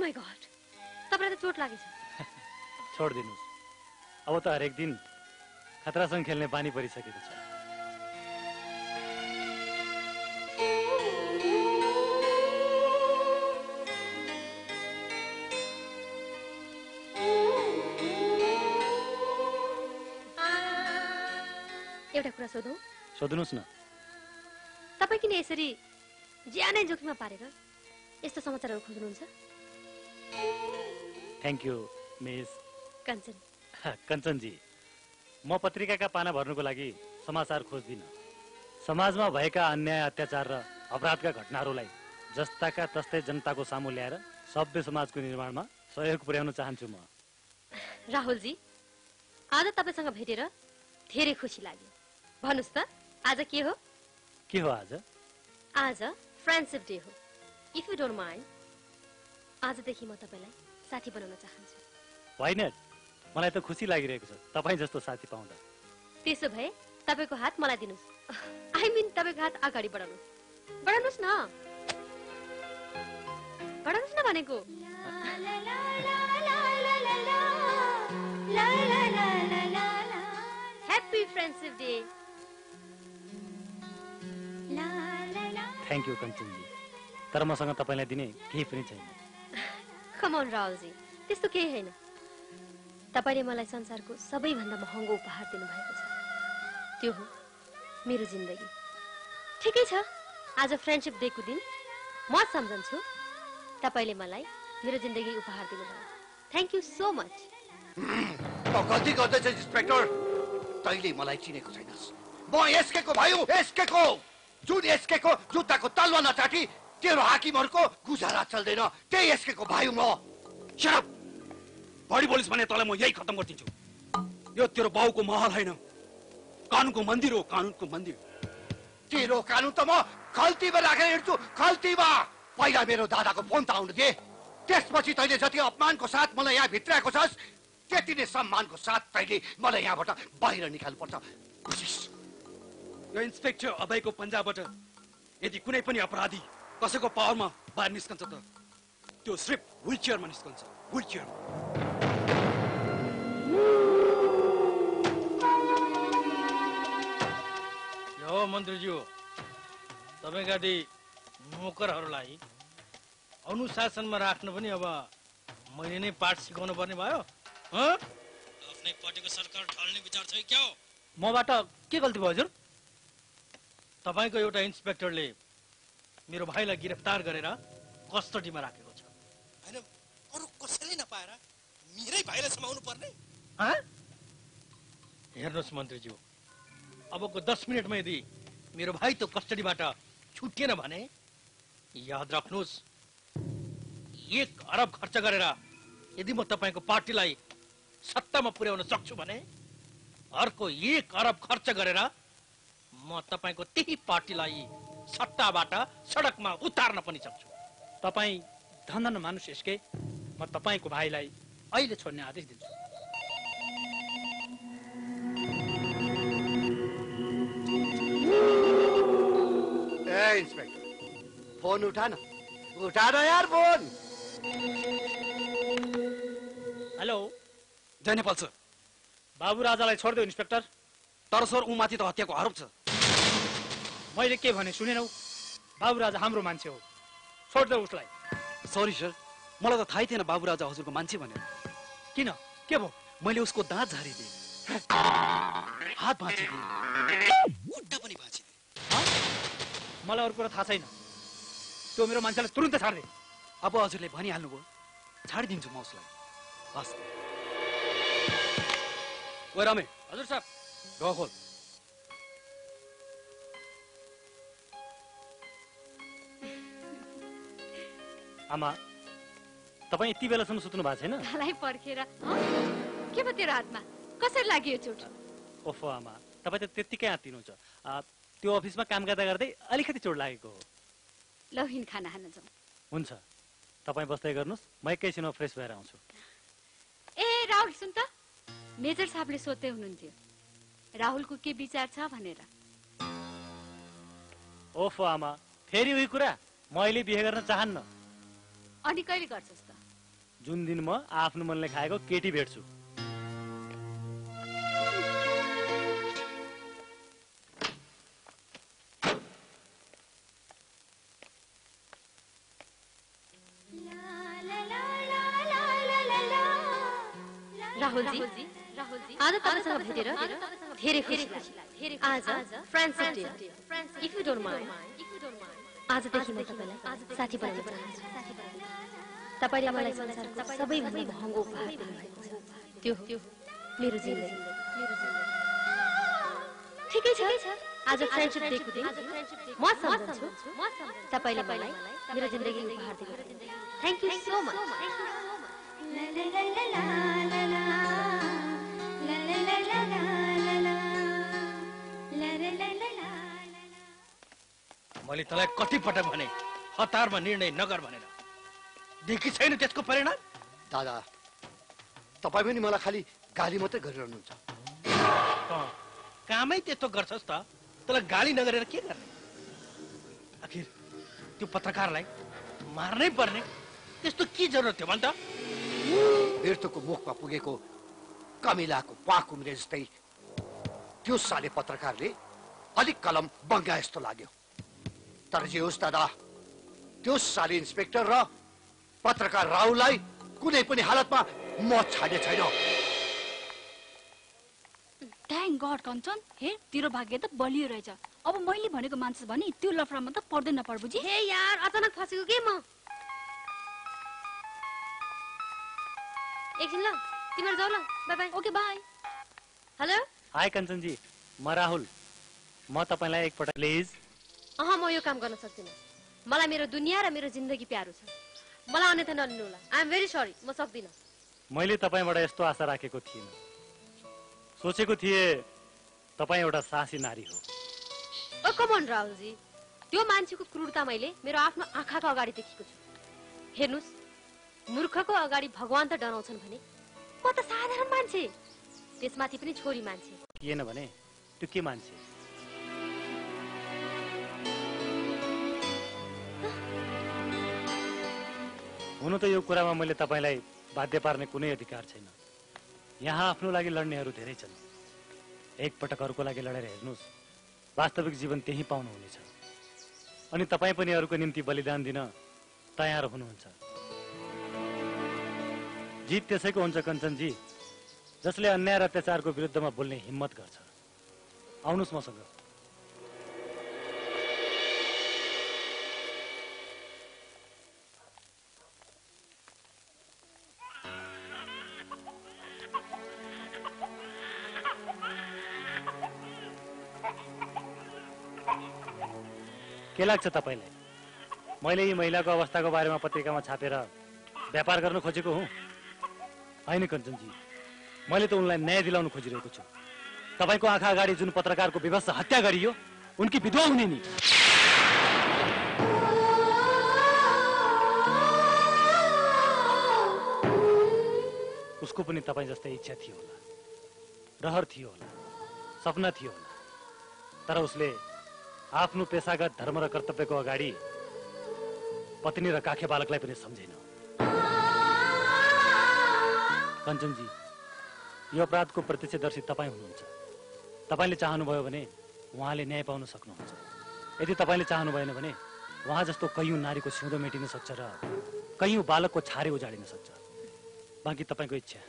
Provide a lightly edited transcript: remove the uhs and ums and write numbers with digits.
My God, तपाईलाई त चोट लागेछ। छोड दिनुस्, अब त हरेक दिन खतरासँग खेल्ने बानी परिसकेको छ। एउटा कुरा सोधौं? सोध्नुस् न। तपाई किन यसरी ज्यानै जोखिममा पारेर यस्तो समाचारहरू खोज्नुहुन्छ? Thank you miss Kanchan. कञ्चनजी, म पत्रिकाका पाना भर्नुको लागि समाचार खोज्दिनँ। समाजमा भएका अन्याय, अत्याचार र अपराधका घटनाहरूलाई जस्ताका तस्तै जनताको सामु ल्याएर सभ्य समाजको निर्माणमा सहयोग पुर्याउन चाहन्छु म। राहुलजी, आज तपाईसँग भेटेर धेरै खुसी लाग्यो। भन्नुस् त, आज के हो? के हो आज? आज फ्रेन्डशिप डे हो। इफ यु डोन्ट माइन्ड, आजदेखि म तपाईलाई साथी बनाउन चाहन्छु। Why not? मलाई त खुसी लागिरहेको छ तपाईँ जस्तो साथी पाउँदा। त्यसो भए तपाईको हात मलाई दिनुस्। आई मिन तपाईको हात अगाडि बढाउनुस्। बढाउनुस् न, बढाउनुस् न भनेको। Happy friendship day. Thank you कञ्चनजी, तर मसँग तपाईँलाई दिने केही पनि छैन। कम अन राहुलजी, त्यस्तो केही होइन। तपाईले मलाई संसारको सबैभन्दा महँगो उपहार दिनुभएको छ, त्यो हो मेरो जिन्दगी। ठिकै छ, आज फ्रेन्डशिप डेको दिन म सम्झन्छु तपाईले मलाई मेरो जिन्दगी उपहार दिनुभयो। Thank you so much. गल्ती गर्दैछ इन्स्पेक्टर, तैले मलाई चिनेको छैनस्। म एसकेको भाइ हुँ, एसकेको। जुन एसकेको जुत्ताको तलवा नचाटी तेरो हाकिमहरूको गुजारा चल्दैन, त्यही एसकेको भाइ हुँ म। Shut up! बढी बोलिस् भने तँलाई म यही खत्तम गरिदिन्छु। यो तेरो बाउको महल होइन, कानुनको मन्दिर हो, कानुनको मन्दिर। तेरो कानुन त म खल्तीमा राखेर हिँड्छु, खल्तीमा। पहिला मेरो दादाको फोन त आउनु दे, त्यसपछि तैले जति अपमानको साथ मलाई यहाँ भित्राएको छस्, त्यति नै सम्मानको साथ तैले मलाई यहाँबाट बाहिर निकाल्नुपर्छ। कोसिस। यो इन्सपेक्टर अभयको पन्जाबाट यदि कुनै पनि अपराधी कसैको पावरमा बाहिर निस्कन्छ त त्यो सिर्फ व्हीलचेयरमा निस्कन्छ, व्हीलचेयरमा। यो मन्त्रीज्यू, तपाईँका ती नोकरहरूलाई अनुशासनमा राख्नु पनि अब मैले नै पाठ सिकाउनु पर्ने भयो। आफ्नै पार्टीको सरकार ढल्ने विचार छ क्या हो? मबाट के गल्ती भयो हजुर? तपाईँको एउटा इन्सपेक्टरले मेरो भाइलाई गिरफ्तार गरेर कस्टडीमा राखेको छ। हैन, अरु कसैले नपाएर मेरै भाइलाई समाउनु पर्ने? हेर्नुहोस् मन्त्रीज्यू, अबको 10 मिनटमा यदि मेरो भाइ त कस्टडीबाट छुटिएन भने याद राख्नुहोस्, 1 अरब खर्च गरेर यदि म तपाईँको पार्टीलाई सत्तामा पुर्याउन सक्छु भने अर्को 1 अरब खर्च गरेर म तपाईको त्यही पार्टीलाई सत्ताबाट सडकमा उतार्न पनि सक्छु। तपाईँ धन मानुस एसके, म तपाईँको भाइलाई अहिले छोड्ने आदेश दिन्छु। ए इन्स्पेक्टर, फोन उठा न यार फोन। हेलो, जय नेपाल सर। बाबु राजालाई छोड्देऊ इन्सपेक्टर। तर सर ऊ माथि त हत्याको आरोप छ। मैले के भने सुनेनौ? बाबु राजा हाम्रो मान्छे हो, छोड्देऊ उसलाई। सरी सर, मलाई त थाहै थिएन बाबु राजा हजुरको मान्छे भनेर। किन, के भयो? मैले उसको दाँत झारिदिएँ, हात भाँचिदिएँ, खुट्टा पनि भाँचिदिएँ। मलाई अरू कुरा थाहा छैन, त्यो मेरो मान्छेलाई तुरुन्तै छाड्दे। अब हजुरले भनिहाल्नुभयो, छाडिदिन्छु म उसलाई। हस्। ओए रामे। हजुर सर। ढोका खोल। आमा, तपाईँ यति बेलासम्म सुत्नु भएको छैन? मलाई पर्खेर के भयो तेरो हातमा? कसरी लाग्यो चोट? ओफो आमा, तपाईँ त त्यत्तिकै आत्तिनुहुन्छ। त्यो अफिसमा काम गर्दा गर्दै अलिकति चोट लागेको हो। ल हिँड, खाना खान जाउँ। हुन्छ, तपाईँ बस्दै गर्नुहोस्, म एकैछिनमा फ्रेस भएर आउँछु। ए राहुल, सुन त, मेजर साहबले सोध्दै हुनुहुन्थ्यो राहुलको के विचार छ भनेर। ओफो आमा, फेरि उही कुरा? म अहिले बिहे गर्न चाहन्न। अनि कहिले गर्छस् त? जुन दिन म आफ्नो मनले खाएको केटी भेट्छु। राहुलजी, आज तपाईसँग भेटेर धेरै खुसी लाग्यो। आज friendship day. If you don't mind, आजदेखि म तपाईलाई साथी बनाउन चाहन्छु। तपाईले मलाई संसारको सबैभन्दा महँगो उपहार दिनुभएको छ, त्यो मेरो जिन्दगी। ठिकै छ, आज फ्रेन्डशिप डेको दिन म सम्झन्छु तपाईले मलाई मेरो जिन्दगी उपहार दिनुभयो। Thank you so much. मैले तँलाई कति पटक भने हतारमा निर्णय नगर भनेर, देखि छैन त्यसको परिणाम? दादा, तपाईँ पनि मलाई खालि गाली मात्रै गरिरहनुहुन्छ। कामै त्यस्तो गर्छस् त, तँलाई गाली नगरेर के गर्ने? आखिर त्यो पत्रकारलाई मार्नै पर्ने त्यस्तो के जरुरत थियो भन् त? मृत्युको मुखमा पुगेको कमिलाको पाख उम्रे जस्तै त्यो साले पत्रकारले अलिक कलम बङ्गा जस्तो लाग्यो। तर जे होस् दादा, त्यो साले इन्सपेक्टर र पत्रकार राहुललाई कुनै पनि हालतमा म छाड्ने छैन। थ्याङ्क गड कञ्चन, हे तेरो भाग्य त बलियो रहेछ। अब मैले भनेको मान्छे भने त्यो लफडामा त पर्दैन प्रभुजी। हे यार, अचानक फसेको के म? एकछिन ल, तिमीहरू जाऊ ल। By by. Okay by. Hello. High कञ्चनजी, म राहुल। म तपाईँलाई एकपटक प्लिज। म यो काम गर्न सक्दिनँ। मलाई मेरो दुनियाँ र मेरो जिन्दगी प्यारो छ। मलाई अन्यथा नलिनु होला। आई एम भेरी सरी, म सक्दिनँ। मैले तपाईँबाट यस्तो आशा राखेको थिइनँ। सोचेको थिएँ तपाईँ एउटा साहसी नारी हो। ओ कम अन राहुलजी, त्यो मान्छेको क्रूरता मैले मेरो आफ्नो आँखाको अगाडि देखेको छु। हेर्नुस्, मूर्खको अगाडि भगवान त डराउँछन् भने म त साधारण मान्छे, त्यसमाथि पनि छोरी मान्छे। किन भने त्यो के मान्छे? हुनु त यो कुरामा मैले तपाईँलाई बाध्य पार्ने कुनै अधिकार छैन। यहाँ आफ्नो लागि लड्नेहरू धेरै छन्। एकपटक अरूको लागि लडेर हेर्नुहोस्, वास्तविक जीवन त्यही पाउनुहुनेछ। अनि तपाईँ पनि अरूको निम्ति बलिदान दिन तयार हुनुहुन्छ। जित त्यसैको हुन्छ कञ्चनजी जसले अन्याय र अत्याचारको विरुद्धमा बोल्ने हिम्मत गर्छ। आउनुहोस् मसँग। के लाग्छ तपाईलाई? मैले यी महिलाको अवस्थाको बारेमा पत्रिकामा छापेर व्यापार गर्न खोजेको हुँ? होइन कञ्चनजी, मैले त उनलाई न्याय दिलाउन खोजिरहेको छु। तपाईको आँखा अगाडि जुन पत्रकारको विवश हत्या गरियो, उनकी विधवा हुने नि। उसको पनि तपाईँ जस्तै इच्छा थियो होला, रहर थियो होला, सपना थियो होला। तर उसले आफ्नो पेशागत धर्म र कर्तव्यको अगाडि पत्नी र काखे बालकलाई पनि सम्झेन। कञ्चनजी, यो अपराधको प्रत्यक्षदर्शी तपाईँ हुनुहुन्छ। तपाईँले चाहनुभयो भने उहाँले न्याय पाउन सक्नुहुन्छ। यदि तपाईँले चाहनु भएन भने उहाँ जस्तो कैयौं नारीको सिउँदो मेटिन सक्छ र कैयौं बालकको छारे उजाडिन सक्छ। बाँकी तपाईँको इच्छा।